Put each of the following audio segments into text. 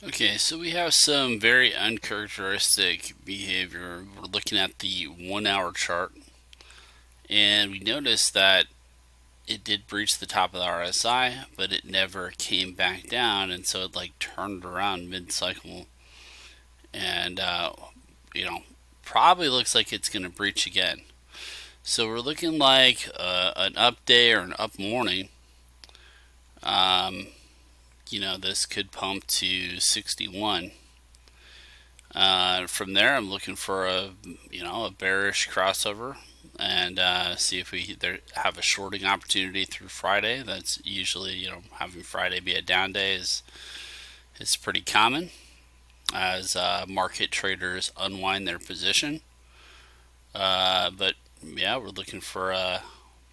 Okay, so we have some very uncharacteristic behavior. We're looking at the 1 hour chart, and we notice that it did breach the top of the RSI, but it never came back down, and so it like turned around mid cycle, and probably looks like it's going to breach again. So we're looking like an up day or an up morning. Um, this could pump to 61. From there, I'm looking for a bearish crossover and see if we have a shorting opportunity through Friday. That's usually having Friday be a down day is pretty common as market traders unwind their position. But yeah, we're looking for a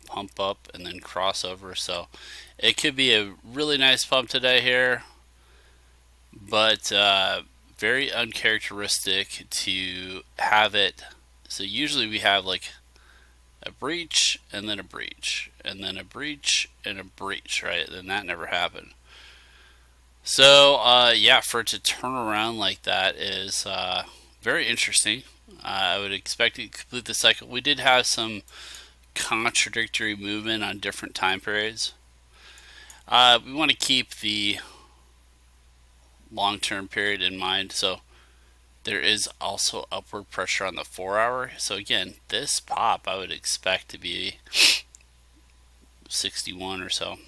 pump up and then crossover. So it could be a really nice pump today here, but very uncharacteristic to have it. So usually we have like a breach and then a breach and then a breach and a breach, right? And that never happened. So yeah, for it to turn around like that is very interesting. I would expect it to complete the cycle. We did have some contradictory movement on different time periods. We want to keep the long term period in mind. So there is also upward pressure on the 4 hour. So again, this pop I would expect to be 61 or so.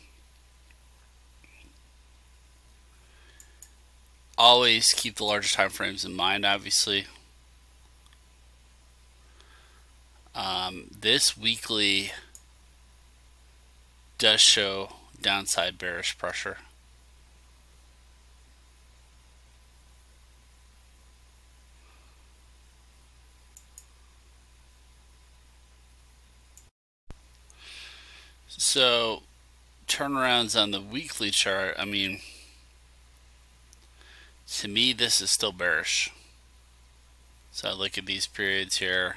Always keep the larger time frames in mind, obviously. This weekly does show downside bearish pressure. So turnarounds on the weekly chart, I mean, to me, this is still bearish. So I look at these periods here.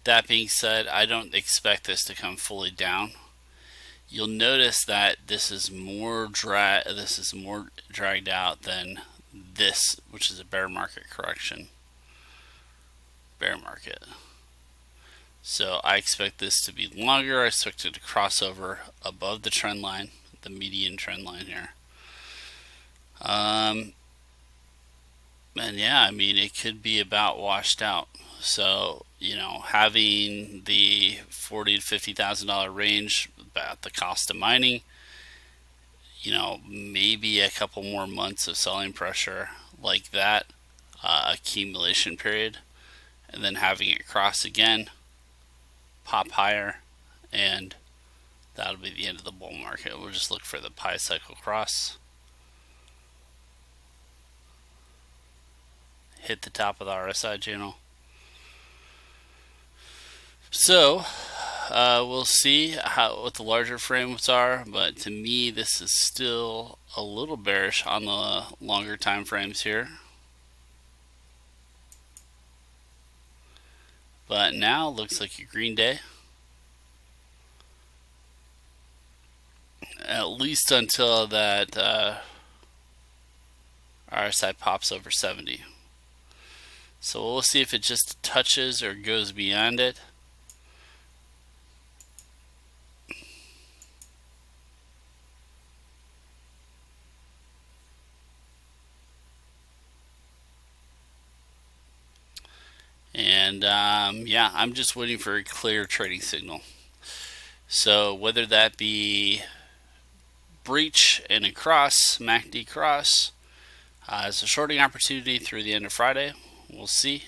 That being said, I don't expect this to come fully down. You'll notice that this is more dragged out than this, which is a bear market correction. Bear market. So I expect this to be longer. I expect it to cross over above the trend line, the median trend line here. And yeah, I mean, it could be about washed out. So, having the $40,000 to $50,000 range about the cost of mining, maybe a couple more months of selling pressure like that, accumulation period, and then having it cross again, pop higher, and that'll be the end of the bull market. We'll just look for the pi cycle cross, hit the top of the RSI channel. So we'll see what the larger frames are, but to me, this is still a little bearish on the longer time frames here. But now looks like a green day, at least until that RSI pops over 70. So we'll see if it just touches or goes beyond it. And yeah, I'm just waiting for a clear trading signal. So whether that be breach and a cross, MACD cross, as a shorting opportunity through the end of Friday, we'll see.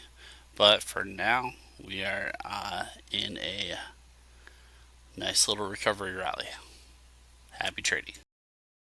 But for now, we are in a nice little recovery rally. Happy trading.